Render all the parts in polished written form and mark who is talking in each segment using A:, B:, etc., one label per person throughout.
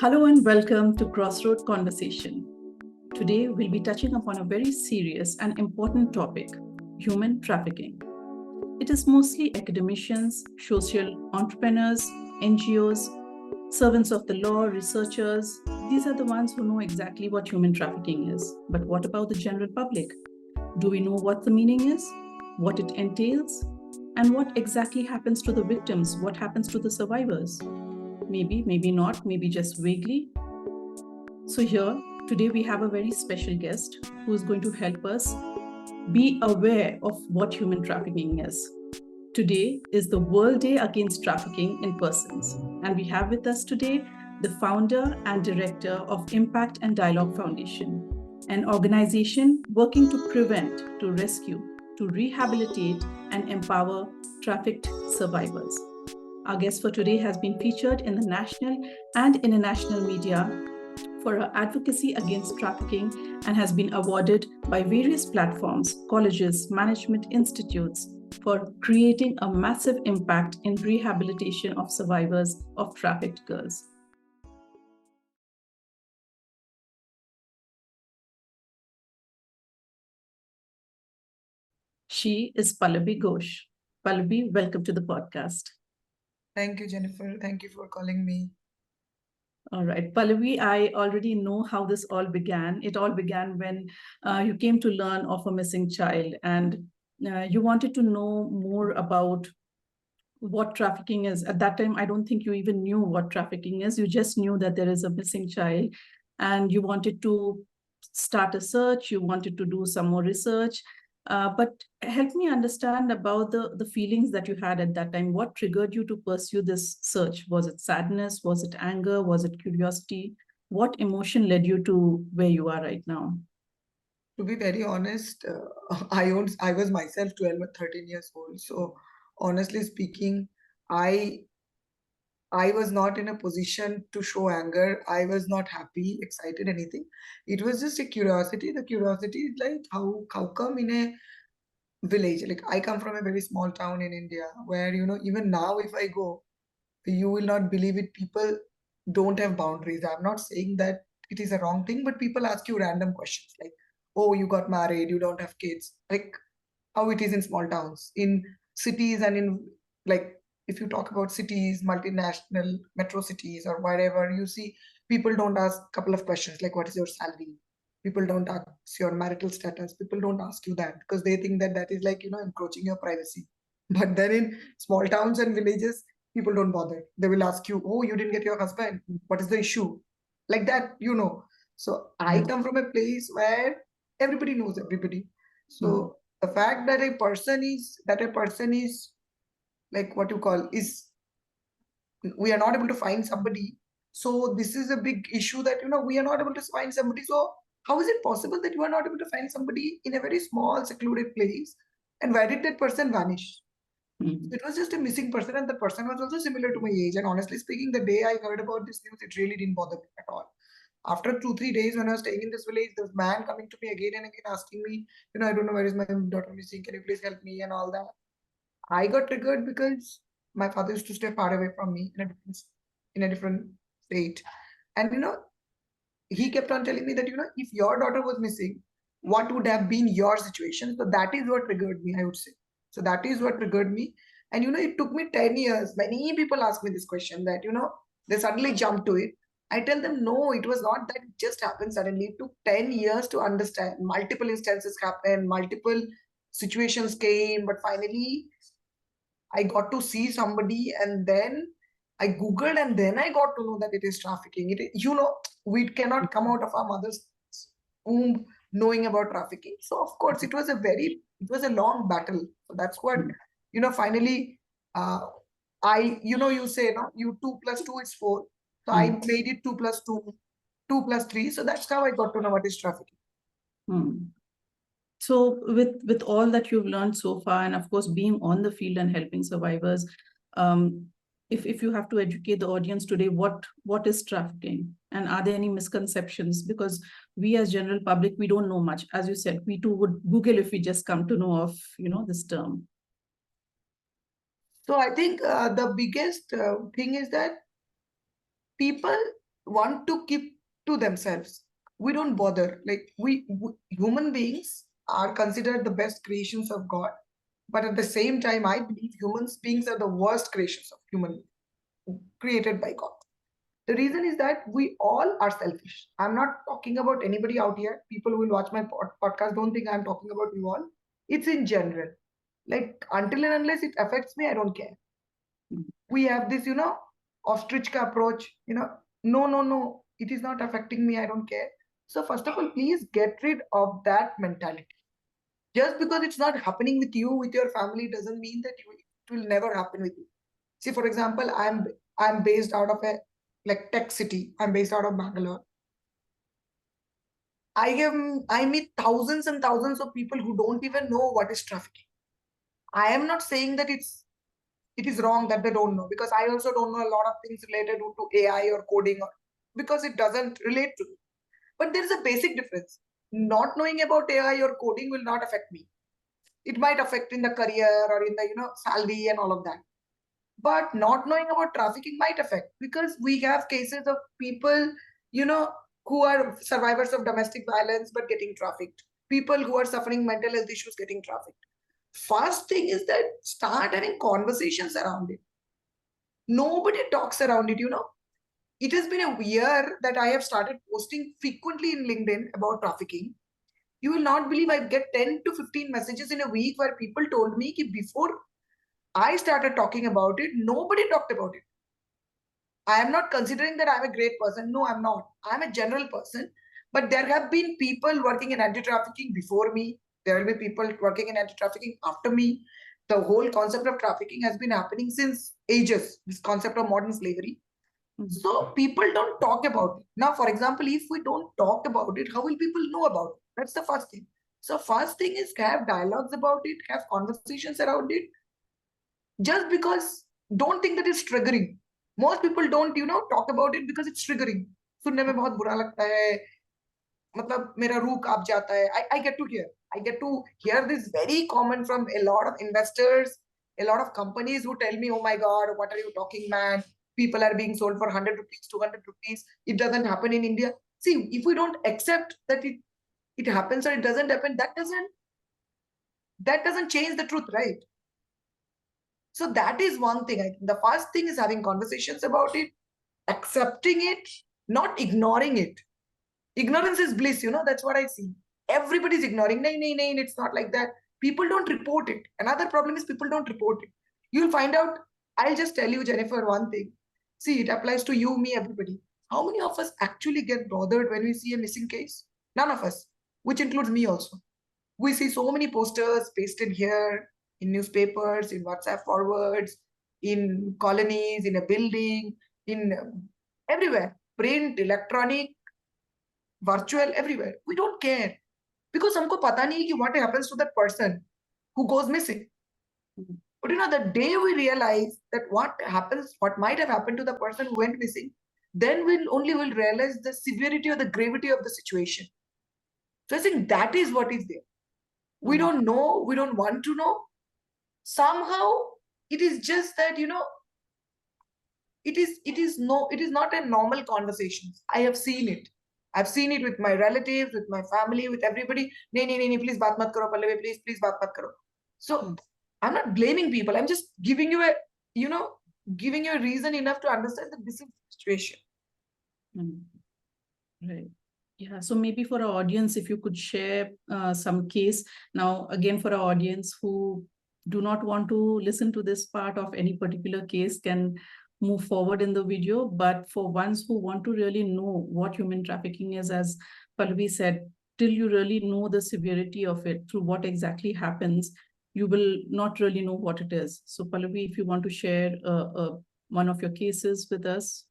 A: Hello and welcome to Crossroad Conversation. Today we'll be touching upon a very serious and important topic, human trafficking. It is mostly academicians, social entrepreneurs, NGOs, servants of the law, researchers. These are the ones who know exactly what human trafficking is. But what about the general public? Do we know what the meaning is, what it entails, and what exactly happens to the victims? What happens to the survivors? Maybe, maybe not, maybe just vaguely. So, here today we have a very special guest who is going to help us be aware of what human trafficking is. Today is the World Day Against Trafficking in Persons, and we have with us today the founder and director of Impact and Dialogue Foundation, an organization working to prevent, to rescue, to rehabilitate, and empower trafficked survivors. Our guest for today has been featured in the national and international media for her advocacy against trafficking and has been awarded by various platforms, colleges, management institutes for creating a massive impact in rehabilitation of survivors of trafficked girls. She is Pallabi Ghosh. Pallabi, welcome to the podcast.
B: Thank you, Jennifer. Thank you for calling me.
A: All right, Pallavi, I already know how this all began. It all began when you came to learn of a missing child and you wanted to know more about what trafficking is. At that time, I don't think you even knew what trafficking is. You just knew that there is a missing child and you wanted to start a search, you wanted to do some more research. But help me understand about the feelings that you had at that time. What triggered you to pursue this search? Was it sadness? Was it anger? Was it curiosity? What emotion led you to where you are right now?
B: To be very honest, I was myself 12 or 13 years old. So honestly speaking, I I was not in a position to show anger. I was not happy, excited, anything. It was just a curiosity. The curiosity is like how come in a village, like I come from a very small town in India where even now if I go, you will not believe it, people don't have boundaries. I'm not saying that it is a wrong thing, but people ask you random questions like, oh, you got married, you don't have kids, like how it is in small towns. In cities and in, like, if you talk about cities, multinational metro cities or whatever, you see people don't ask a couple of questions like what is your salary. People don't ask your marital status. People don't ask you that because they think that that is like encroaching your privacy. But then in small towns and villages, people don't bother. They will ask you, oh, you didn't get your husband, what is the issue, like that. So I
A: Mm.
B: come from a place where everybody knows everybody.
A: Mm.
B: So the fact that a person is like, what you call is, we are not able to find somebody. So this is a big issue that we are not able to find somebody. So how is it possible that you are not able to find somebody in a very small secluded place, and where did that person vanish?
A: Mm.
B: It was just a missing person, and the person was also similar to my age. And honestly speaking, the day I heard about this news, it really didn't bother me at all. After 2, 3 days, when I was staying in this village, this man coming to me again and again asking me, I don't know where is my daughter missing. Can you please help me and all that. I got triggered because my father used to stay far away from me in a different state, and he kept on telling me that if your daughter was missing, what would have been your situation? So that is what triggered me, I would say. So that is what triggered me. And it took me 10 years. Many people ask me this question that they suddenly jump to it. I tell them no, it was not that it just happened suddenly. It took 10 years to understand. Multiple instances happened, multiple situations came, but finally I got to see somebody, and then I Googled, and then I got to know that it is trafficking. We cannot come out of our mother's womb knowing about trafficking. So of course it was a long battle. So that's what, finally, uh, you say, no, you 2 plus 2 is 4. So I
A: Mm.
B: made it 2 plus 2, 2 plus 3. So that's how I got to know what is trafficking.
A: Mm. So, with all that you've learned so far, and of course, being on the field and helping survivors, um, if you have to educate the audience today, what is trafficking, and are there any misconceptions? Because we as general public, we don't know much. As you said, we too would Google if we just come to know of this term.
B: So I think the biggest thing is that people want to keep to themselves. We don't bother. Like we human beings are considered the best creations of God, but at the same time, I believe human beings are the worst creations of human created by God. The reason is that we all are selfish. I'm not talking about anybody out here. People who will watch my podcast don't think I'm talking about you all. It's in general. Like until and unless it affects me, I don't care. We have this, ostrich ka approach, no, no, no, it is not affecting me, I don't care. So first of all, please get rid of that mentality. Just because it's not happening with you, with your family, doesn't mean that it will never happen with you. See, for example, I'm based out of a like tech city. I'm based out of Bangalore. I meet thousands and thousands of people who don't even know what is trafficking. I am not saying that it is wrong that they don't know, because I also don't know a lot of things related to AI or coding, or because it doesn't relate to me. But there is a basic difference. Not knowing about AI or coding will not affect me. It might affect in the career or in the salary and all of that. But not knowing about trafficking might affect, because we have cases of people, you know, who are survivors of domestic violence but getting trafficked. People who are suffering mental health issues getting trafficked. First thing is that start having conversations around it. Nobody talks around it. It has been a year that I have started posting frequently in LinkedIn about trafficking. You will not believe I get 10 to 15 messages in a week where people told me that before I started talking about it, nobody talked about it. I am not considering that I'm a great person. No, I'm not. I'm a general person. But there have been people working in anti-trafficking before me. There will be people working in anti-trafficking after me. The whole concept of trafficking has been happening since ages, this concept of modern slavery. So people don't talk about it. Now, for example, if we don't talk about it, how will people know about it? That's the first thing. So first thing is have dialogues about it, have conversations around it. Just because don't think that it's triggering. Most people don't, talk about it because it's triggering. सुनने में बहुत बुरा लगता है. मतलब मेरा रूह कांप जाता है. I get to hear this very common from a lot of investors, a lot of companies who tell me, oh my God, what are you talking, man? People are being sold for 100 rupees, 200 rupees. It doesn't happen in India. See, if we don't accept that it happens or it doesn't happen, that doesn't change the truth, right? So that is one thing. I think the first thing is having conversations about it, accepting it, not ignoring it. Ignorance is bliss, that's what I see. Everybody's ignoring. Nahin, nahin, nahin, it's not like that. People don't report it. Another problem is people don't report it. You'll find out. I'll just tell you, Jennifer, one thing. See, it applies to you, me, everybody. How many of us actually get bothered when we see a missing case? None of us, which includes me also. We see so many posters pasted here in newspapers, in WhatsApp forwards, in colonies, in a building, in everywhere, print, electronic, virtual, everywhere. We don't care because हमको पता नहीं कि what happens to that person who goes missing. But the day we realize that what happens, what might have happened to the person who went missing, then we'll realize the severity or the gravity of the situation. So I think that is what is there. We don't know, we don't want to know. Somehow it is just that it is not a normal conversation. I've seen it with my relatives, with my family, with everybody. Nee, please baat mat karo, Pallavi, please baat mat karo. So I'm not blaming people. I'm just giving you a reason enough to understand that this is the situation.
A: Right. Yeah, so maybe for our audience, if you could share some case. Now, again, for our audience who do not want to listen to this part of any particular case can move forward in the video. But for ones who want to really know what human trafficking is, as Pallavi said, till you really know the severity of it, through what exactly happens, you will not really know what it is. So Pallavi, if you want to share one of your cases with us.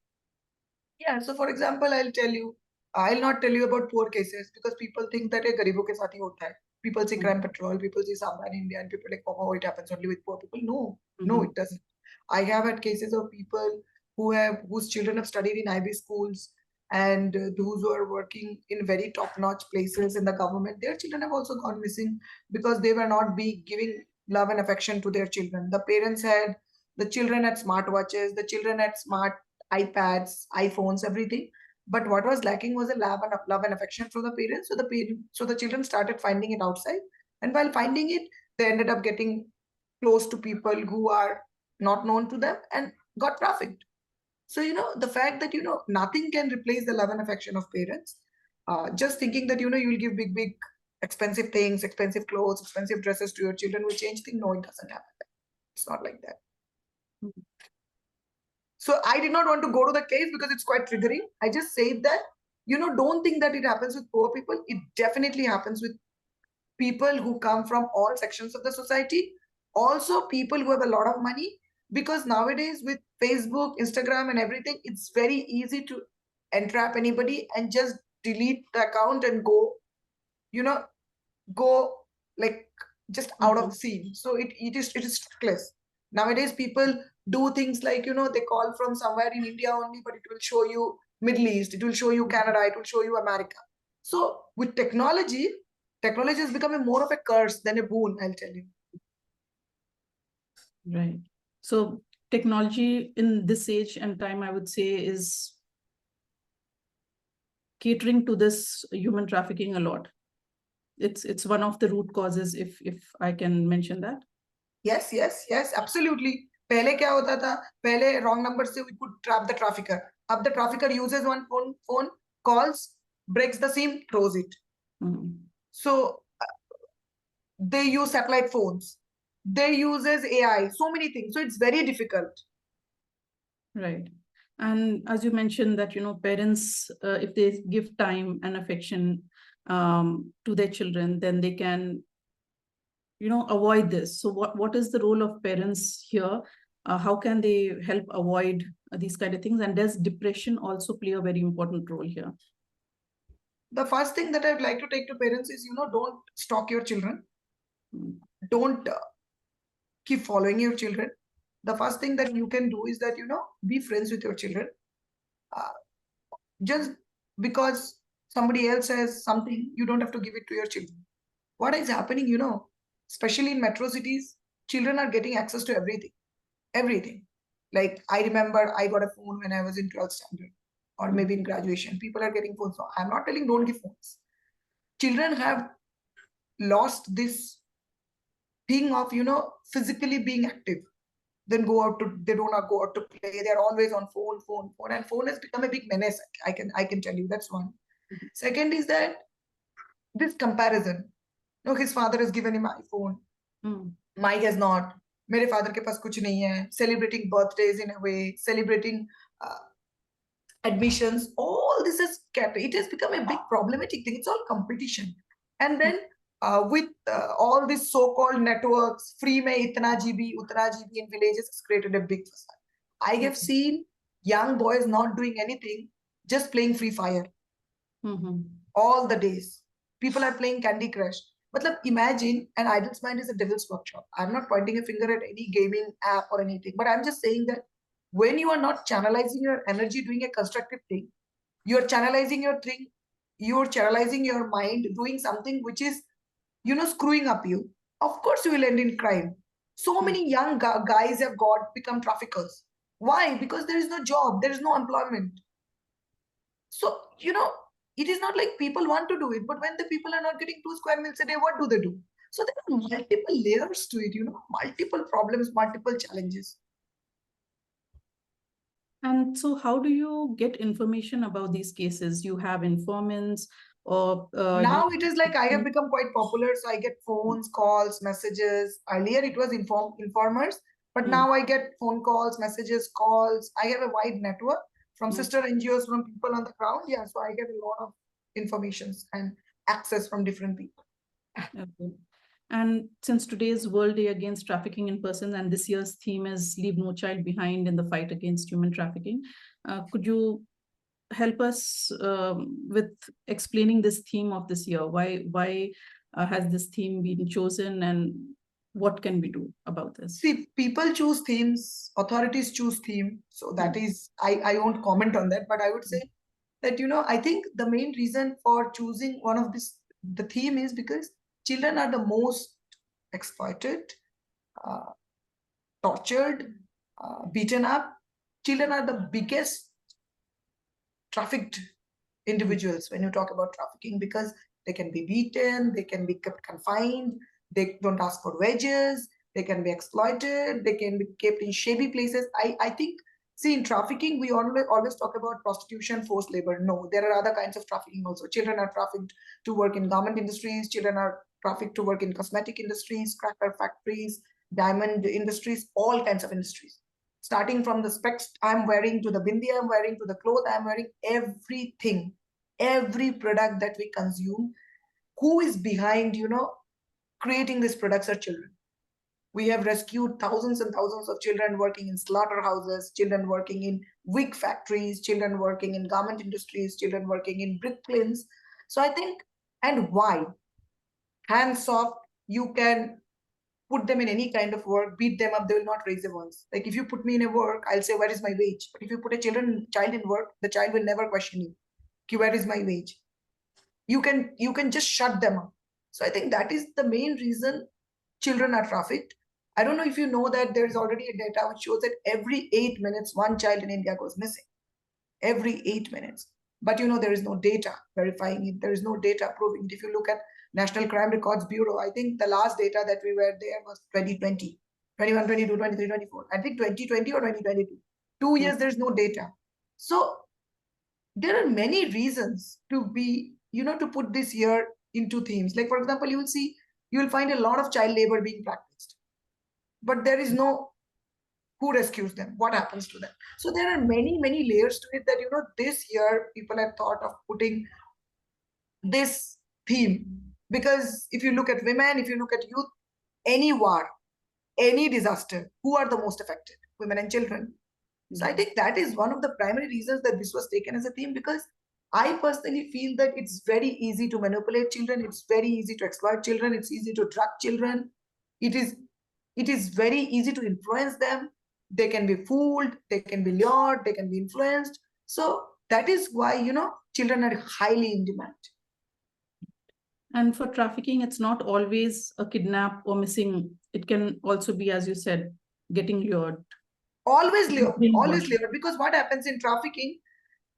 B: Yeah, so for example, I'll not tell you about poor cases because people think that a garibo ke saath hi hota hai. People see crime patrol, people see Samba in India, and people like, oh, it happens only with poor people. No, it doesn't. I have had cases of people whose children have studied in IB schools, and those who are working in very top-notch places in the government, their children have also gone missing because they were not giving love and affection to their children. The children had smartwatches, the children had smart iPads, iPhones, everything. But what was lacking was a love and affection from the parents. So the children started finding it outside, and while finding it, they ended up getting close to people who are not known to them and got trafficked. So the fact that nothing can replace the love and affection of parents. Just thinking that you'll give big expensive things, expensive clothes, expensive dresses to your children will change things. No, it doesn't happen. It's not like that. So I did not want to go to the case because it's quite triggering. I just said that, don't think that it happens with poor people. It definitely happens with people who come from all sections of the society. Also, people who have a lot of money. Because nowadays with Facebook, Instagram, and everything, it's very easy to entrap anybody and just delete the account and go, you know, go like just out of the scene. So it is trickless. Nowadays people do things like they call from somewhere in India only, but it will show you Middle East, it will show you Canada, it will show you America. So with technology is becoming more of a curse than a boon, I'll tell you.
A: Right. So technology in this age and time, I would say, is catering to this human trafficking a lot. It's one of the root causes, if I can mention that.
B: Yes, absolutely. पहले क्या होता था? पहले wrong number से we could trap the trafficker. अब the trafficker uses one phone, calls, breaks the SIM, throws it. So they use satellite phones. They uses AI, so many things. So it's very difficult.
A: Right. And as you mentioned that, parents, if they give time and affection to their children, then they can, avoid this. So what is the role of parents here? How can they help avoid these kind of things? And does depression also play a very important role here?
B: The first thing that I'd like to take to parents is, don't stalk your children. Don't keep following your children. The first thing that you can do is that, be friends with your children. Just because somebody else says something, you don't have to give it to your children. What is happening, especially in metro cities, children are getting access to everything. Like I remember I got a phone when I was in 12th standard or maybe in graduation. People are getting phones. So I'm not telling don't give phones. Children have lost this thing of, physically being active. Then they don't go out to play. They're always on phone. And phone has become a big menace. I can tell you that's one. Second is that this comparison. No, his father has given him iPhone. Mike has not. मेरे father के पास कुछ नहीं है. Celebrating birthdays in a way, celebrating admissions. All this is kept. It has become a big problematic thing. It's all competition. And then with all these so-called networks, free में इतना GB, उतना GB in villages has created a big facade. I have seen young boys not doing anything, just playing Free Fire. All the days. People are playing Candy Crush. Matlab, imagine an idol's mind is a devil's workshop. I'm not pointing a finger at any gaming app or anything, but I'm just saying that when you are not channelizing your energy doing a constructive thing, you're channelizing your mind doing something which is, screwing up you. Of course, you will end in crime. So many young guys have become traffickers. Why? Because there is no job, there is no employment. So, it is not like people want to do it, but when the people are not getting 2 square meals a day, what do? So there are multiple layers to it, multiple problems, multiple challenges.
A: And so how do you get information about these cases? You have informants or...
B: now it is like I have become quite popular. So I get phones, calls, messages. Earlier it was informers, but now I get phone calls, messages, calls. I have a wide network from sister NGOs, from people on the ground. Yeah, so I get a lot of informations and access from different people.
A: Okay. And since today's World Day Against Trafficking in Persons, and this year's theme is Leave No Child Behind in the Fight Against Human Trafficking, could you help us with explaining this theme of this year? Why has this theme been chosen, and what can we do about this?
B: See, people choose themes, authorities choose theme. So that is, I won't comment on that, but I would say that, I think the main reason for choosing one of the theme is because children are the most exploited, tortured, beaten up. Children are the biggest trafficked individuals when you talk about trafficking, because they can be beaten, they can be kept confined, they don't ask for wages, they can be exploited, they can be kept in shabby places. I think, see, in trafficking, we always talk about prostitution, forced labor. No, there are other kinds of trafficking also. Children are trafficked to work in garment industries, children are trafficked to work in cosmetic industries, cracker factories, diamond industries, all kinds of industries. Starting from the specs I'm wearing to the bindi I'm wearing to the clothes I'm wearing, everything, every product that we consume, who is behind, creating these products are children. We have rescued thousands and thousands of children working in slaughterhouses, children working in wig factories, children working in garment industries, children working in brick kilns. So I think, and why? Hands off, you can put them in any kind of work, beat them up, they will not raise a voice. Like if you put me in a work, I'll say, where is my wage? But if you put a child in work, the child will never question you. Okay, where is my wage? You can just shut them up. So I think that is the main reason children are trafficked. I don't know if you know that there is already a data which shows that every 8 minutes one child in India goes missing. Every 8 minutes. But there is no data verifying it. There is no data proving it. If you look at National Crime Records Bureau, I think the last data that we were there was 2020, 21, 22, 23, 24. I think 2020 or 2022. 2 years, there's no data. So there are many reasons to be, to put this year into themes. Like, for example, you will find a lot of child labor being practiced, but there is no who rescues them, what happens to them. So there are many, many layers to it that, this year people have thought of putting this theme. Because if you look at women, if you look at youth, any war, any disaster, who are the most affected? Women and children. So I think that is one of the primary reasons that this was taken as a theme, because I personally feel that it's very easy to manipulate children. It's very easy to exploit children. It's easy to drug children. It is very easy to influence them. They can be fooled, they can be lured, they can be influenced. So that is why, children are highly in demand.
A: And for trafficking, it's not always a kidnap or missing. It can also be, as you said, getting lured.
B: Always lured. Because what happens in trafficking,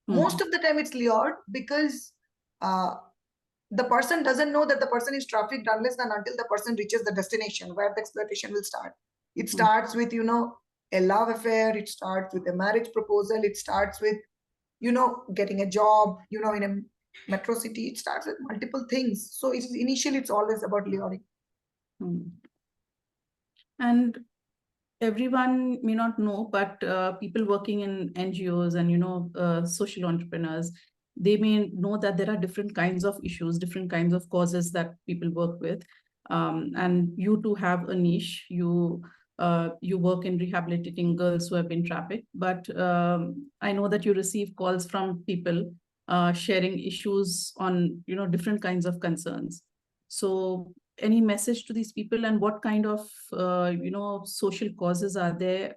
B: most of the time it's lured because the person doesn't know that the person is trafficked unless and until the person reaches the destination where the exploitation will start. It starts with, a love affair. It starts with a marriage proposal. It starts with, getting a job, in a metro city. It starts with multiple things. So initially it's always about luring.
A: And everyone may not know, but people working in NGOs and, social entrepreneurs, they may know that there are different kinds of issues, different kinds of causes that people work with. And you too have a niche. You work in rehabilitating girls who have been trafficked. But I know that you receive calls from people sharing issues on, different kinds of concerns. So any message to these people, and what kind of social causes are there,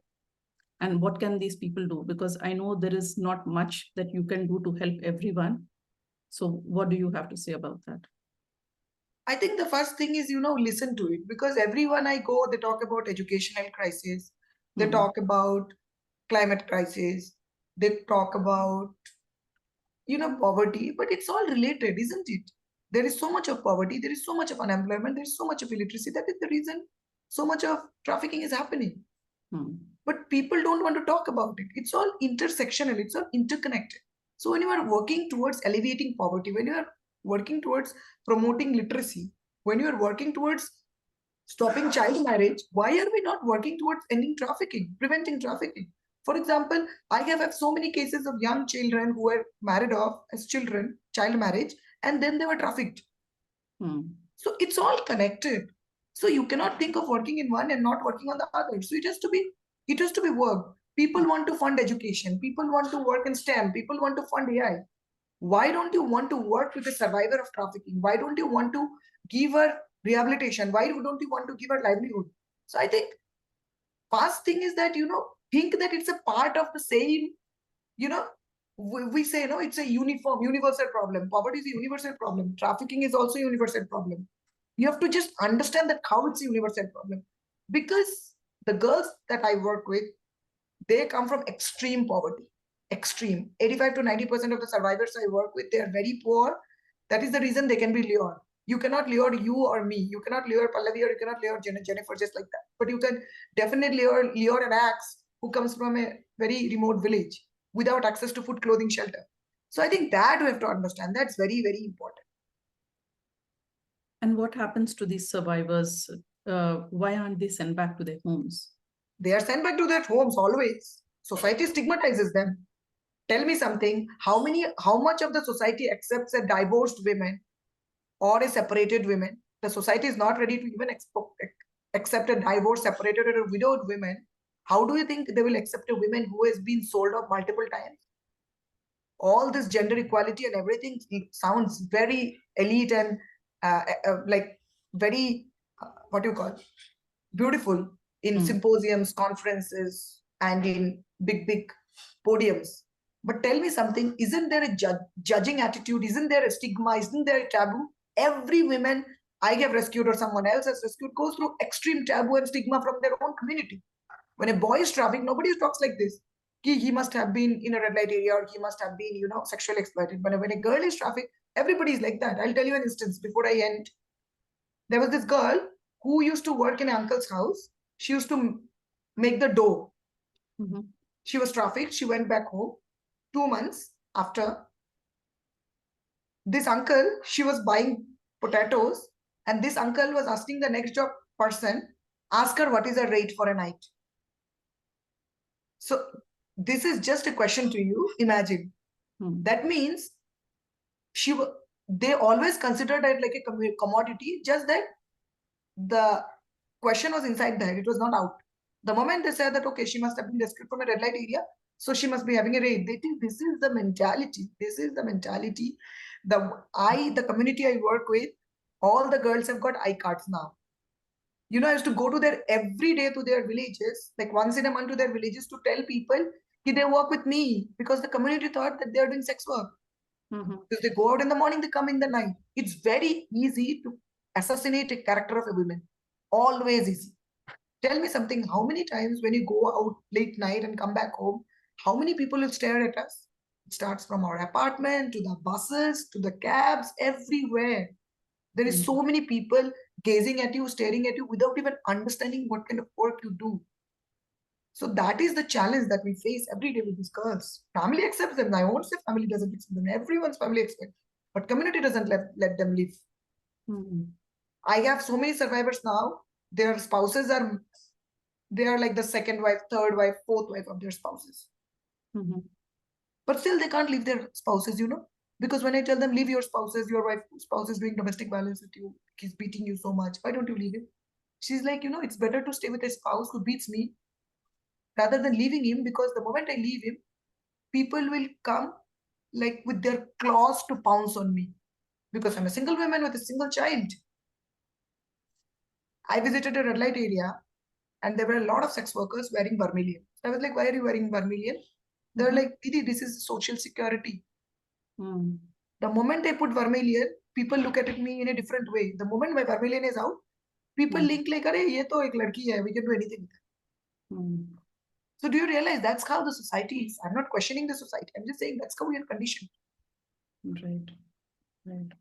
A: and what can these people do? Because I know there is not much that you can do to help everyone. So what do you have to say about that?
B: I think the first thing is, listen to it, because everyone I go, they talk about educational crisis, they talk about climate crisis, they talk about, poverty, but it's all related, isn't it? There is so much of poverty, there is so much of unemployment, there is so much of illiteracy. That is the reason so much of trafficking is happening. But people don't want to talk about it. It's all intersectional, it's all interconnected. So when you are working towards alleviating poverty, when you are working towards promoting literacy, when you are working towards stopping child marriage, why are we not working towards ending trafficking, preventing trafficking? For example, I have so many cases of young children who were married off as children, child marriage, and then they were trafficked. So it's all connected. So you cannot think of working in one and not working on the other. So it has to be work. People want to fund education. People want to work in STEM. People want to fund AI. Why don't you want to work with a survivor of trafficking? Why don't you want to give her rehabilitation? Why don't you want to give her livelihood? So I think first thing is that, think that it's a part of the same, we say, it's a universal problem. Poverty is a universal problem. Trafficking is also a universal problem. You have to just understand that how it's a universal problem. Because the girls that I work with, they come from extreme poverty. extreme. 85 to 90% of the survivors I work with, they are very poor. That is the reason they can be lured. You cannot lure you or me. You cannot lure Pallavi or you cannot lure Jennifer just like that. But you can definitely lure an axe who comes from a very remote village without access to food, clothing, shelter. So I think that we have to understand. That's very, very important.
A: And what happens to these survivors? Why aren't they sent back to their homes?
B: They are sent back to their homes always. Society stigmatizes them. Tell me something. How much of the society accepts a divorced woman or a separated woman? The society is not ready to even accept a divorced, separated, or a widowed woman. How do you think they will accept a woman who has been sold off multiple times? All this gender equality and everything sounds very elite and like very what do you call beautiful in symposiums, conferences, and in big podiums. But tell me something, isn't there a judging attitude? Isn't there a stigma? Isn't there a taboo? Every woman I have rescued or someone else has rescued goes through extreme taboo and stigma from their own community. When a boy is trafficked, nobody talks like this. He must have been in a red light area or he must have been, sexually exploited. But when a girl is trafficked, everybody is like that. I'll tell you an instance before I end. There was this girl who used to work in an uncle's house. She used to make the dough.
A: Mm-hmm.
B: She was trafficked. She went back home. 2 months after, this uncle, she was buying potatoes, and this uncle was asking the next job person, ask her what is her rate for a night. So this is just a question to you. Imagine. That means they always considered it like a commodity, just that the question was inside there. It was not out. The moment they said that, okay, she must have been rescued from a red light area, so she must be having a rate. They think this is the mentality. This is the mentality. The community I work with, all the girls have got I-cards now. I used to go to their every day to their villages, like once in a month to their villages to tell people they work with me because the community thought that they're doing sex work. Because they go out in the morning, they come in the night. It's very easy to assassinate a character of a woman. Always easy. Tell me something, how many times when you go out late night and come back home, how many people will stare at us? It starts from our apartment to the buses to the cabs, everywhere. There is so many people gazing at you, staring at you without even understanding what kind of work you do. So that is the challenge that we face every day with these girls. Family accepts them. I won't say family doesn't accept them. Everyone's family accepts, but community doesn't let them live. I have so many survivors now. Their spouses they are like the second wife, third wife, fourth wife of their spouses. But still they can't leave their spouses, because when I tell them leave your spouses, your spouse is doing domestic violence with you, he's beating you so much, why don't you leave him? She's like, it's better to stay with a spouse who beats me rather than leaving him, because the moment I leave him, people will come like with their claws to pounce on me, because I'm a single woman with a single child. I visited a red light area and there were a lot of sex workers wearing vermilion. So I was like, why are you wearing vermilion? They're like, Didi, this is social security. The moment I put vermilion, people look at me in a different way. The moment my vermilion is out, people link like, "Arey, ye to ek ladki hai. We can do anything." So do you realize that's how the society is? I'm not questioning the society. I'm just saying that's how we are conditioned.
A: Right.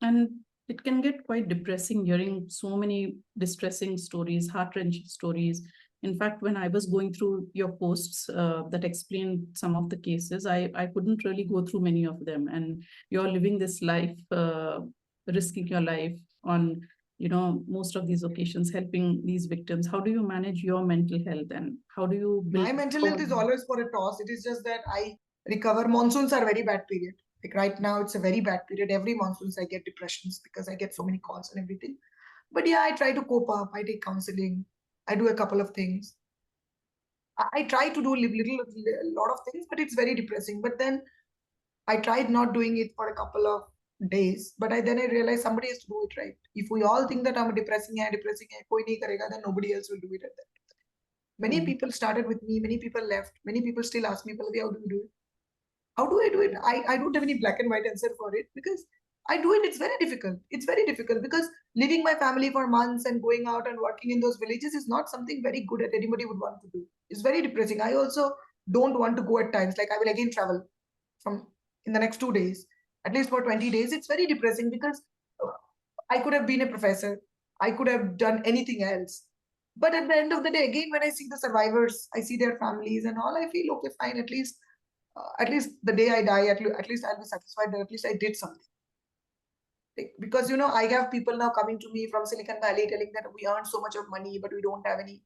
A: And it can get quite depressing hearing so many distressing stories, heart-wrenching stories. In fact, when I was going through your posts that explained some of the cases, I couldn't really go through many of them. And you're living this life, risking your life on, most of these occasions, helping these victims. How do you manage your mental health and how do you build?
B: My mental health is always for a toss. It is just that I recover. Monsoons are very bad period. Like right now, it's a very bad period. Every monsoons, I get depressions because I get so many calls and everything. But yeah, I try to cope up. I take counseling. I do a couple of things. I try to do a lot of things, but it's very depressing. But then I tried not doing it for a couple of days. But then I realized somebody has to do it, right? If we all think that I'm depressing, koi nahi karega, then nobody else will do it at that. Many people started with me. Many people left. Many people still ask me, Pallavi, how do you do it? How do I do it? I don't have any black and white answer for it because I do it. It's very difficult. It's very difficult because leaving my family for months and going out and working in those villages is not something very good that anybody would want to do. It's very depressing. I also don't want to go at times. Like I will again travel from in the next 2 days, at least for 20 days. It's very depressing because I could have been a professor. I could have done anything else. But at the end of the day, again, when I see the survivors, I see their families and all, I feel okay, fine. At least the day I die, at least I'll be satisfied that at least I did something. Because I have people now coming to me from Silicon Valley telling that we earn so much of money, but we don't have any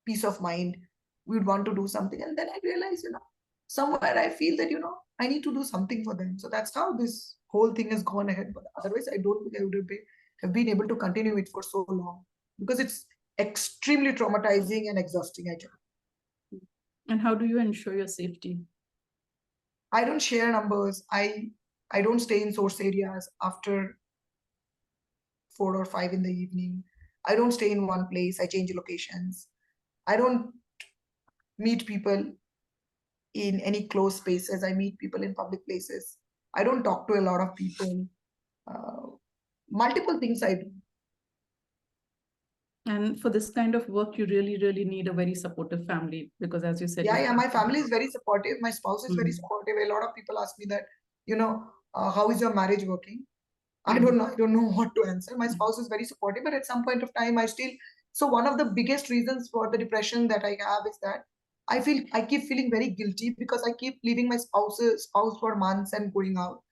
B: peace of mind. We would want to do something, and then I realize, somewhere I feel that I need to do something for them. So that's how this whole thing has gone ahead. But otherwise, I don't think I would have been able to continue it for so long, because it's extremely traumatizing and exhausting.
A: And how do you ensure your safety?
B: I don't share numbers. I don't stay in source areas after 4 or 5 in the evening. I don't stay in one place. I change locations. I don't meet people in any closed spaces. I meet people in public places. I don't talk to a lot of people. Multiple things I do.
A: And for this kind of work, you really, really need a very supportive family, because as you said,
B: Yeah, my family is very supportive. My spouse is very
A: Mhm.
B: supportive. A lot of people ask me that, how is your marriage working? I don't know. I don't know what to answer. My spouse is very supportive, but at some point of time, so one of the biggest reasons for the depression that I have is that I keep feeling very guilty because I keep leaving my spouse for months and going out.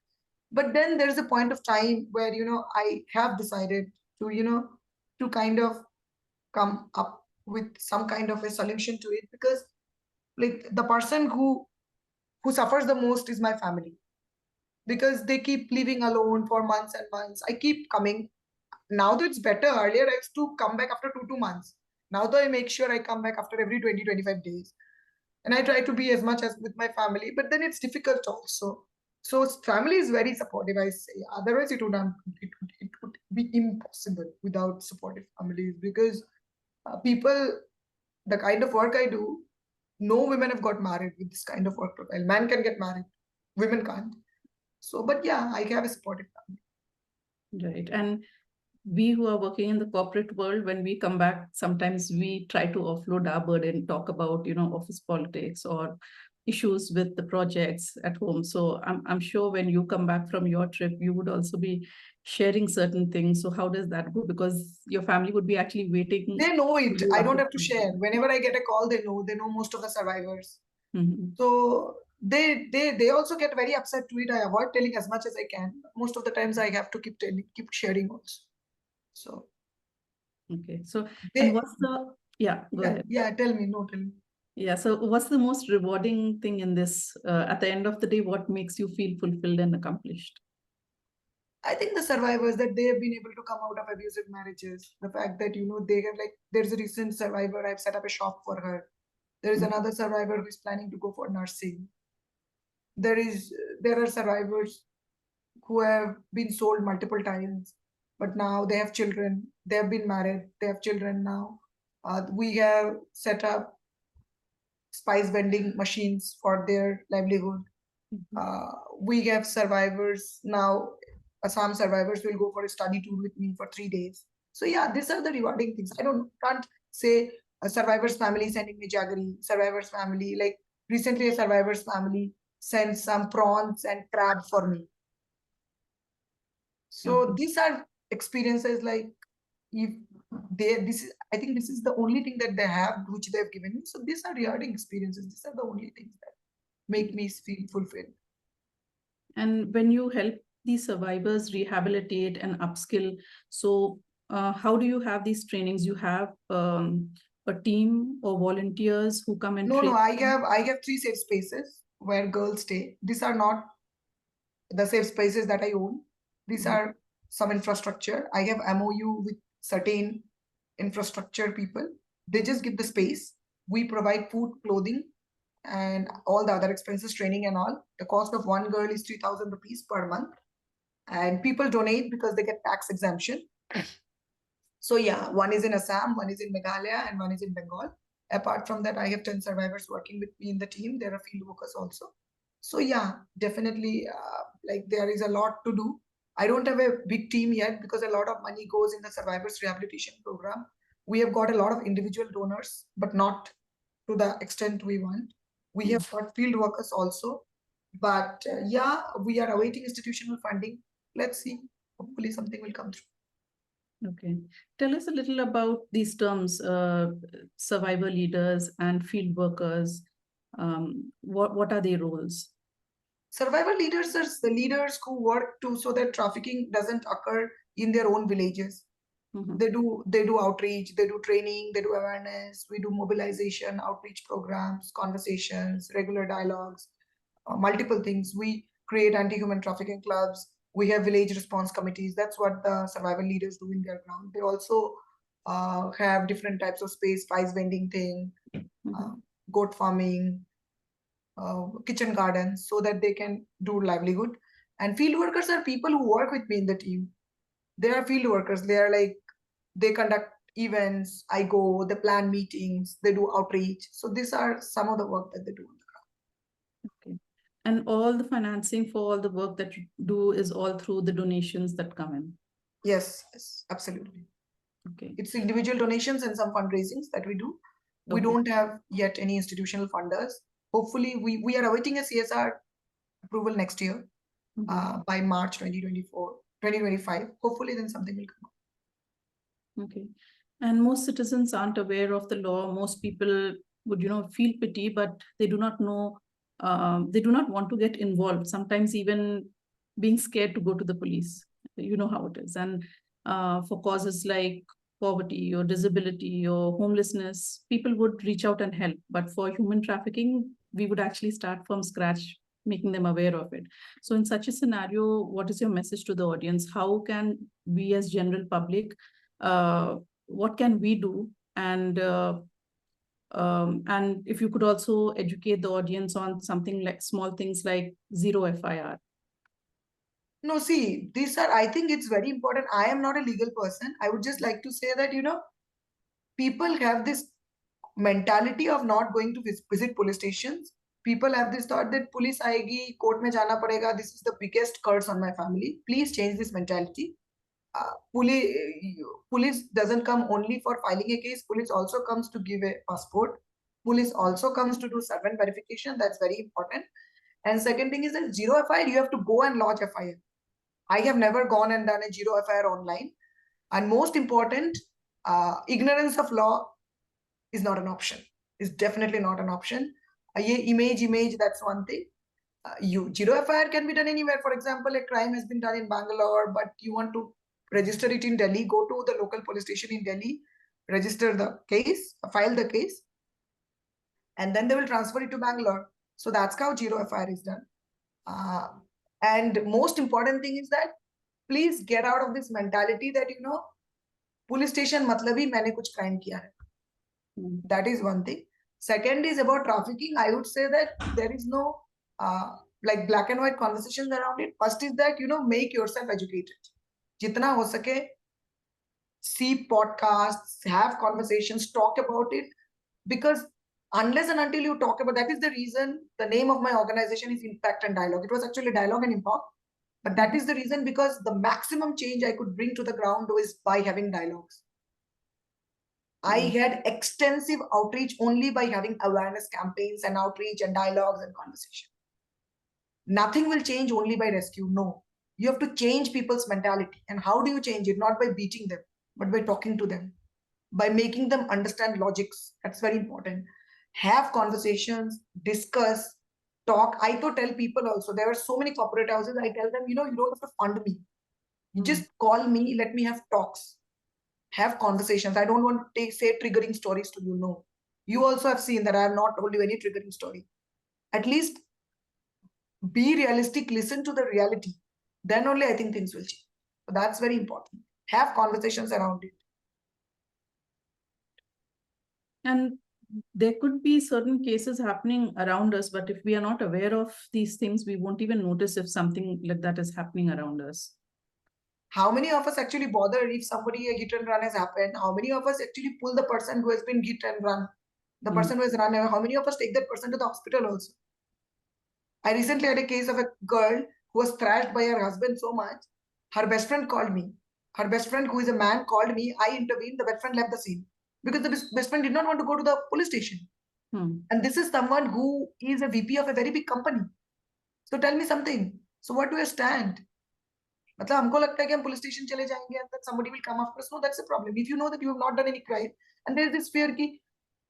B: But then there's a point of time where, I have decided to, to kind of come up with some kind of a solution to it, because like the person who suffers the most is my family, because they keep living alone for months and months. I keep coming. Now that it's better. Earlier I used to come back after 2 months. Now though I make sure I come back after every 20-25 days, and I try to be as much as with my family, but then it's difficult also. So family is very supportive, I say. Otherwise it would be impossible without supportive families, because people, the kind of work I do, no women have got married with this kind of work profile. Man can get married, women can't. So, but yeah, I have a supportive family.
A: Right. And we who are working in the corporate world, when we come back, sometimes we try to offload our burden, talk about, office politics or issues with the projects at home. So I'm sure when you come back from your trip, you would also be sharing certain things. So how does that go? Because your family would be actually waiting
B: They know
A: for
B: it.
A: you
B: I don't
A: after.
B: have to share. Whenever I get a call, they know most of the survivors.
A: Mhm.
B: So they also get very upset to it. I avoid telling as much as I can. Most of the times I have to keep sharing also. So
A: Okay. So, and
B: they
A: what's the, yeah, go ahead.
B: yeah, tell me, no, tell me.
A: Yeah. So what's the most rewarding thing in this? At the end of the day, what makes you feel fulfilled and accomplished?
B: I think the survivors, that they have been able to come out of abusive marriages. The fact that they have, like, there's a recent survivor, I've set up a shop for her. There is
A: Mm.
B: another survivor who is planning to go for nursing. There are survivors who have been sold multiple times, but now they have children. They have been married. They have children now. We have set up spice vending machines for their livelihood.
A: Mhm.
B: We have survivors now. Assam survivors will go for a study tour with me for 3 days. So yeah, these are the rewarding things. Can't say a survivor's family sending me jaggery. Survivor's family, like recently, a survivor's family sent some prawns and crab for me. So
A: Okay.
B: these are experiences, like, if this is, I think this is the only thing that they have which they have given me. So these are rewarding experiences. These are the only things that make me feel fulfilled.
A: And when you help these survivors rehabilitate and upskill, so how do you have these trainings? You have a team or volunteers who come and
B: No,
A: train?
B: I have 3 safe spaces where girls stay. These are not the safe spaces that I own. These
A: Mhm.
B: are some infrastructure. I have MOU with certain infrastructure people. They just give the space. We provide food, clothing, and all the other expenses, training and all. The cost of one girl is 3,000 rupees per month. And people donate because they get tax exemption. So yeah, one is in Assam, one is in Meghalaya, and one is in Bengal. Apart from that, I have 10 survivors working with me in the team. There are field workers also. So yeah, definitely, like, there is a lot to do. I don't have a big team yet because a lot of money goes in the survivors rehabilitation program. We have got a lot of individual donors, but not to the extent we want. We have got field workers also, but yeah, we are awaiting institutional funding. Let's see. Hopefully, something will come through.
A: Okay. Tell us a little about these terms, survivor leaders and field workers. What are their roles?
B: Survivor leaders are the leaders who work to so that trafficking doesn't occur in their own villages.
A: Mhm.
B: They do outreach, they do training, they do awareness, we do mobilization, outreach programs, conversations, regular dialogues, multiple things. We create anti-human trafficking clubs. We have village response committees. That's what the survival leaders do in their ground. They also have different types of space, spice vending thing,
A: Mhm.
B: goat farming, kitchen gardens, so that they can do livelihood. And field workers are people who work with me in the team. They are field workers. They are like, they conduct events, I go, they plan meetings, they do outreach. So these are some of the work that they do on the ground.
A: Okay. And all the financing for all the work that you do is all through the donations that come in.
B: Yes, absolutely.
A: Okay.
B: It's individual donations and some fundraisings that we do. We
A: Okay.
B: don't have yet any institutional funders. Hopefully, we are awaiting a CSR approval next year, by March 2024, 2025. Hopefully, then something will come up.
A: Okay. And most citizens aren't aware of the law. Most people would, feel pity, but they do not know, they do not want to get involved. Sometimes even being scared to go to the police. You know how it is. And for causes like poverty or disability or homelessness, people would reach out and help. But for human trafficking, we would actually start from scratch, making them aware of it. So in such a scenario, what is your message to the audience? How can we as general public, what can we do? And if you could also educate the audience on something like small things like zero FIR.
B: No, see, these are, I think it's very important. I am not a legal person. I would just like to say that, people have this mentality of not going to visit police stations. People have this thought that police aayegi, court mein jana padega. This is the biggest curse on my family. Please change this mentality. Police doesn't come only for filing a case. Police also comes to give a passport. Police also comes to do servant verification. That's very important. And second thing is that zero FIR, you have to go and lodge FIR. I have never gone and done a zero FIR online. And most important, ignorance of law is not an option. Is definitely not an option. Image, that's one thing. Zero FIR can be done anywhere. For example, a crime has been done in Bangalore, but you want to register it in Delhi, go to the local police station in Delhi, register the case, file the case, and then they will transfer it to Bangalore. So that's how zero FIR is done. And most important thing is that please get out of this mentality that, police station matlabi maine kuch crime kiya hai. That is one thing. Second is about trafficking. I would say that there is no like black and white conversations around it. First is that, make yourself educated. Jitna ho sake, see podcasts, have conversations, talk about it. Because unless and until you talk about, that is the reason the name of my organization is Impact and Dialogue. It was actually Dialogue and Impact. But that is the reason, because the maximum change I could bring to the ground was by having dialogues. I had extensive outreach only by having awareness campaigns and outreach and dialogues and conversation. Nothing will change only by rescue. No, you have to change people's mentality. And how do you change it? Not by beating them, but by talking to them, by making them understand logics. That's very important. Have conversations, discuss, talk. I to tell people also, there are so many corporate houses. I tell them, you don't have to fund me. You just call me, let me have talks. Have conversations. I don't want to say triggering stories to you. No. You also have seen that I have not told you any triggering story. At least be realistic, listen to the reality. Then only I think things will change. So that's very important. Have conversations around it.
A: And there could be certain cases happening around us, but if we are not aware of these things, we won't even notice if something like that is happening around us.
B: How many of us actually bother if somebody a hit and run has happened? How many of us actually pull the person who has been hit and run? The person who has run away, how many of us take that person to the hospital also? I recently had a case of a girl who was thrashed by her husband so much. Her best friend called me. Her best friend, who is a man, called me. I intervened. The best friend left the scene because the best friend did not want to go to the police station. And this is someone who is a VP of a very big company. So tell me something. So what do you stand? मतलब हमको लगता है कि हम police station चले जाएंगे and then somebody will come after us. No, that's the problem. If you know that you have not done any crime and there is this fear कि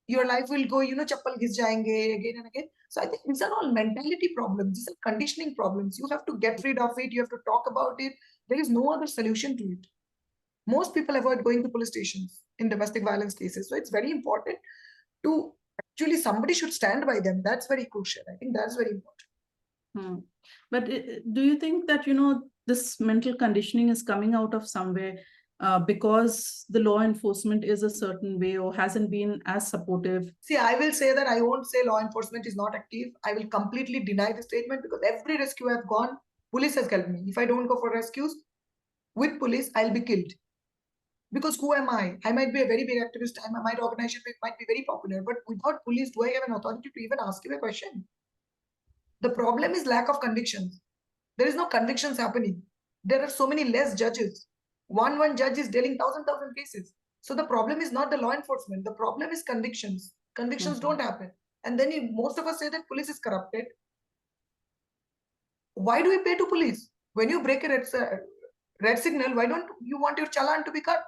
B: your life will go, चप्पल घिस जाएंगे again and again. So I think these are all mentality problems. These are conditioning problems. You have to get rid of it. You have to talk about it. There is no other solution to it. Most people avoid going to police stations in domestic violence cases. So it's very important to actually somebody should stand by them. That's very crucial. I think that's very important.
A: But do you think that, this mental conditioning is coming out of somewhere because the law enforcement is a certain way or hasn't been as supportive?
B: See, I will say that I won't say law enforcement is not active. I will completely deny the statement because every rescue I've gone, police has helped me. If I don't go for rescues with police, I'll be killed. Because who am I? I might be a very big activist. My organization might be very popular, but without police, do I have an authority to even ask you a question? The problem is lack of convictions. There is no convictions happening. There are so many less judges. One judge is dealing thousand cases. So the problem is not the law enforcement. The problem is convictions. Convictions don't happen. And then most of us say that police is corrupted. Why do we pay to police? When you break a red signal, why don't you want your challan to be cut?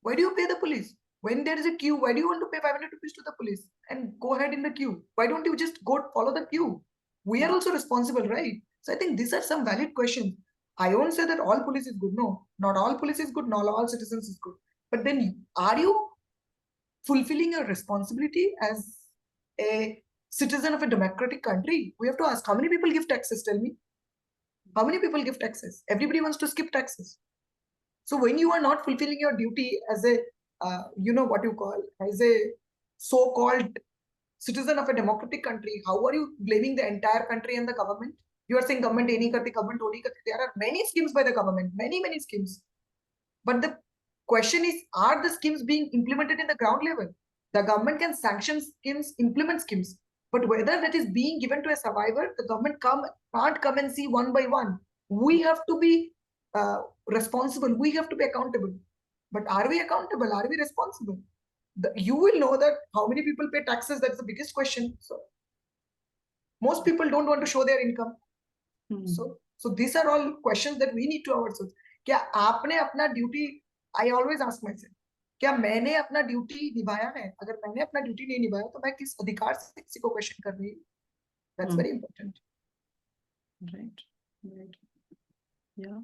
B: Why do you pay the police? When there is a queue, why do you want to pay 500 rupees to the police and go ahead in the queue? Why don't you just go follow the queue? We are also responsible, right? So I think these are some valid questions. I won't say that all police is good. No, not all police is good. Not all citizens is good. But then are you fulfilling your responsibility as a citizen of a democratic country? We have to ask, how many people give taxes? Tell me. How many people give taxes? Everybody wants to skip taxes. So when you are not fulfilling your duty as a, as a so-called citizen of a democratic country, how are you blaming the entire country and the government? You are saying government any karti, government only karti. There are many schemes by the government, many schemes. But the question is, are the schemes being implemented in the ground level? The government can sanction schemes, implement schemes, but whether that is being given to a survivor, the government can't come and see one by one. We have to be responsible. We have to be accountable. But are we accountable? Are we responsible? You will know that how many people pay taxes. That's the biggest question. So most people don't want to show their income. So these are all questions that we need to ourselves. क्या आपने अपना duty? I always ask myself, क्या मैंने अपना duty निभाया है? अगर मैंने अपना ड्यूटी नहीं निभाया तो मैं किस अधिकार से किसी को क्वेश्चन कर रही हूँ? That's very important.
A: Right. Yeah.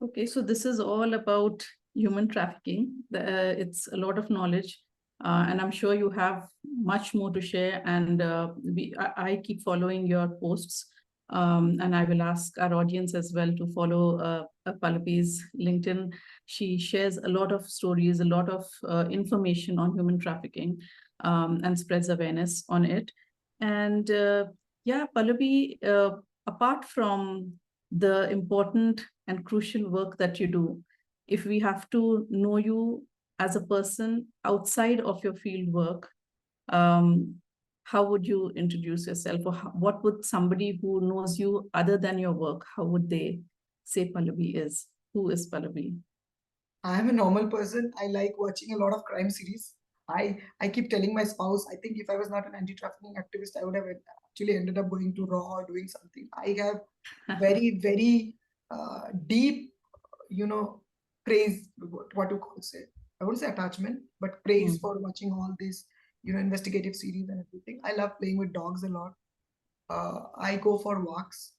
A: Okay, so this is all about human trafficking. It's a lot of knowledge, and I'm sure you have much more to share. And I keep following your posts, and I will ask our audience as well to follow Pallabi's LinkedIn. She shares a lot of stories, a lot of information on human trafficking, and spreads awareness on it. And Pallabi, apart from the important and crucial work that you do, if we have to know you as a person outside of your field work, how would you introduce yourself, or what would somebody who knows you other than your work, how would they say Pallabi is? Who is Pallabi?
B: I'm a normal person. I like watching a lot of crime series. I keep telling my spouse, I think if I was not an anti-trafficking activist, I would have actually ended up going to Raw or doing something. I have very, very deep, praise, what you call say. I wouldn't say attachment, but praise for watching all these, investigative series and everything. I love playing with dogs a lot. I go for walks.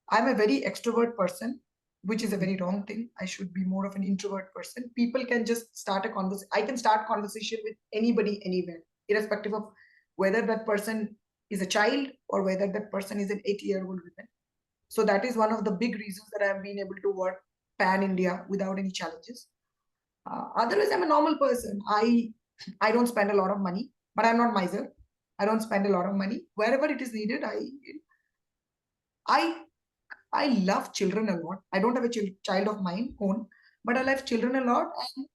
B: I'm a very extrovert person, which is a very wrong thing. I should be more of an introvert person. People can just start a conversation. I can start conversation with anybody, anywhere, irrespective of whether that person is a child or whether that person is an 80-year-old woman. So that is one of the big reasons that I've been able to work pan-India without any challenges. Otherwise, I'm a normal person. I don't spend a lot of money, but I'm not miser. I don't spend a lot of money. Wherever it is needed, I love children a lot. I don't have a child of my own, but I love children a lot. And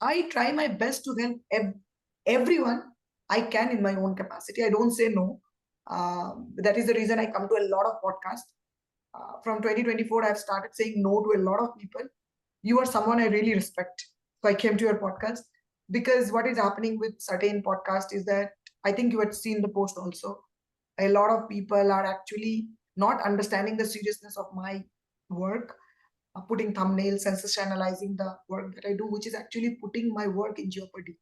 B: I try my best to help everyone I can in my own capacity. I don't say no. That is the reason I come to a lot of podcasts. From 2024, I've started saying no to a lot of people. You are someone I really respect. So I came to your podcast. because what is happening with certain podcast is that I think you had seen the post also. A lot of people are actually not understanding the seriousness of my work, putting thumbnails, sensationalizing the work that I do, which is actually putting my work in jeopardy.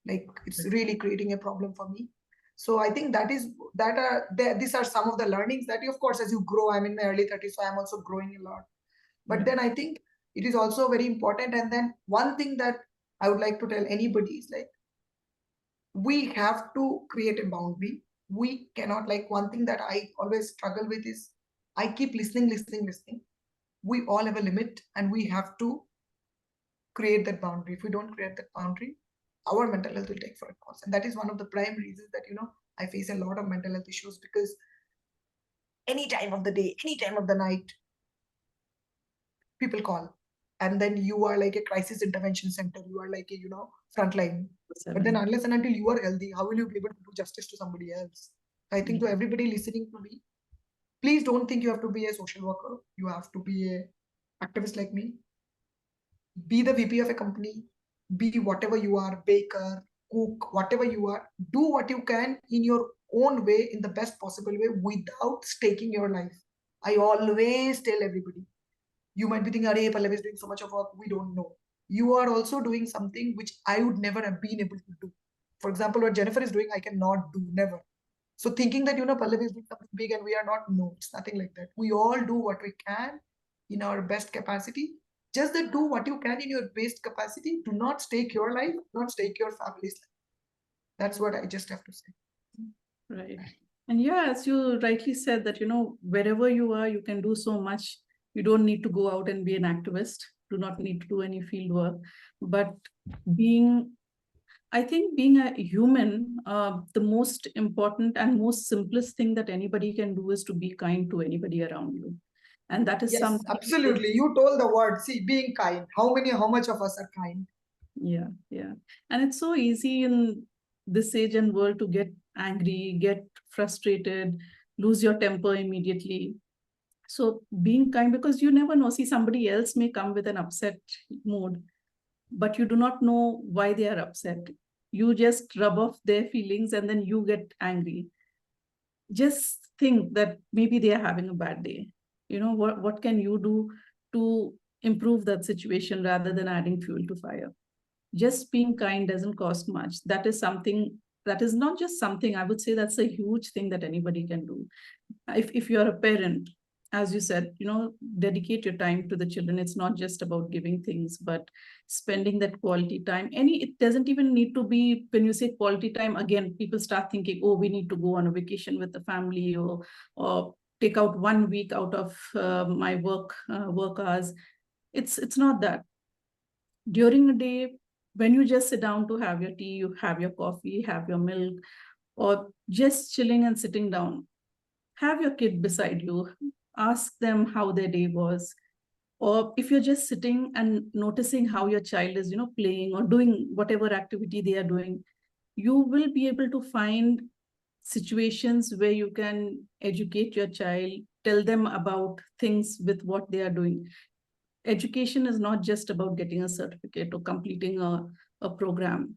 B: Like it's really creating a problem for me. So I think these are some of the learnings that you, of course, as you grow, I'm in my early 30s, so I'm also growing a lot. But then I think it is also very important. And then one thing that I would like to tell anybody is like, we have to create a boundary. We cannot, like, one thing that I always struggle with is I keep listening. We all have a limit and we have to create that boundary. If we don't create that boundary, our mental health will take for a course. And that is one of the prime reasons that, I face a lot of mental health issues, because any time of the day, any time of the night, people call. And then you are like a crisis intervention center. You are like a, frontline. But then unless and until you are healthy, how will you be able to do justice to somebody else? I think to everybody listening to me, please don't think you have to be a social worker. You have to be a activist like me. Be the VP of a company, be whatever you are, baker, cook, whatever you are, do what you can in your own way, in the best possible way, without staking your life. I always tell everybody, you might be thinking, Arey, Pallavi is doing so much of work, we don't know. You are also doing something which I would never have been able to do. For example, what Jennifer is doing, I cannot do, never. So thinking that, Pallavi is doing something big and we are not, no, it's nothing like that. We all do what we can in our best capacity. Just that do what you can in your best capacity. Do not stake your life, not stake your family's life. That's what I just have to say.
A: Right. And yeah, as you rightly said that, wherever you are, you can do so much. You don't need to go out and be an activist, do not need to do any field work. But I think being a human, the most important and most simplest thing that anybody can do is to be kind to anybody around you. And that is
B: yes, absolutely. You told the word. See, being kind. How much of us are kind?
A: Yeah. And it's so easy in this age and world to get angry, get frustrated, lose your temper immediately. So being kind, because you never know. See, somebody else may come with an upset mood, but you do not know why they are upset. You just rub off their feelings and then you get angry. Just think that maybe they are having a bad day. What can you do to improve that situation rather than adding fuel to fire? Just being kind doesn't cost much. That is something, that is not just something, I would say that's a huge thing that anybody can do. If you're a parent, as you said, dedicate your time to the children. It's not just about giving things, but spending that quality time. It doesn't even need to be, when you say quality time, again, people start thinking, oh, we need to go on a vacation with the family, or take out 1 week out of my work hours. It's not that. During the day, when you just sit down to have your tea, you have your coffee, have your milk, or just chilling and sitting down, have your kid beside you, ask them how their day was. Or if you're just sitting and noticing how your child is, playing or doing whatever activity they are doing, you will be able to find situations where you can educate your child, tell them about things with what they are doing. Education is not just about getting a certificate or completing a program.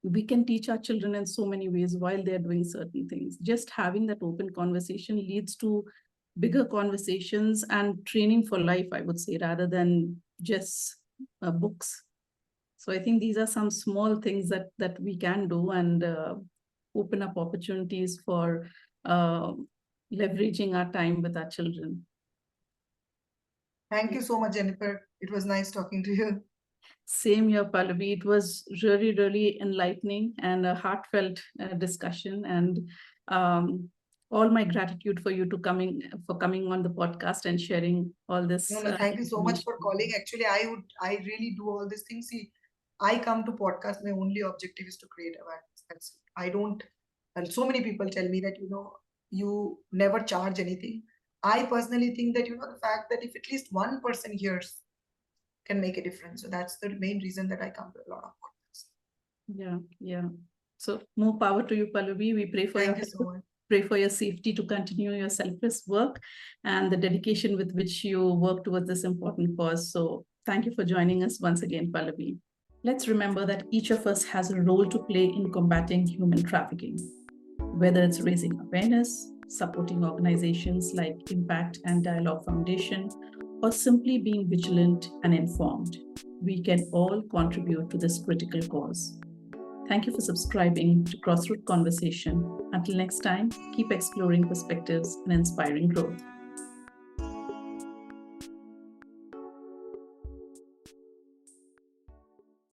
A: We can teach our children in so many ways while they're doing certain things. Just having that open conversation leads to bigger conversations and training for life, I would say, rather than just books. So I think these are some small things that we can do and open up opportunities for leveraging our time with our children.
B: Thank you so much, Jennifer. It was nice talking to you.
A: Same here, Pallavi. It was really, really enlightening and a heartfelt discussion. And all my gratitude for you coming on the podcast and sharing all this.
B: No, thank you so much for calling. Actually, I really do all these things. See, I come to podcast. My only objective is to create awareness. I don't. And so many people tell me that you never charge anything. I personally think that the fact that if at least one person hears can make a difference. So that's the main reason that I come to a lot of podcasts.
A: Yeah. So more power to you, Pallavi. We pray for
B: Thank you so much.
A: Pray for your safety to continue your selfless work and the dedication with which you work towards this important cause. So thank you for joining us once again, Pallavi. Let's remember that each of us has a role to play in combating human trafficking, whether it's raising awareness, supporting organizations like Impact and Dialogue Foundation, or simply being vigilant and informed. We can all contribute to this critical cause. Thank you for subscribing to Crossroad Conversation. Until next time, keep exploring perspectives and inspiring growth.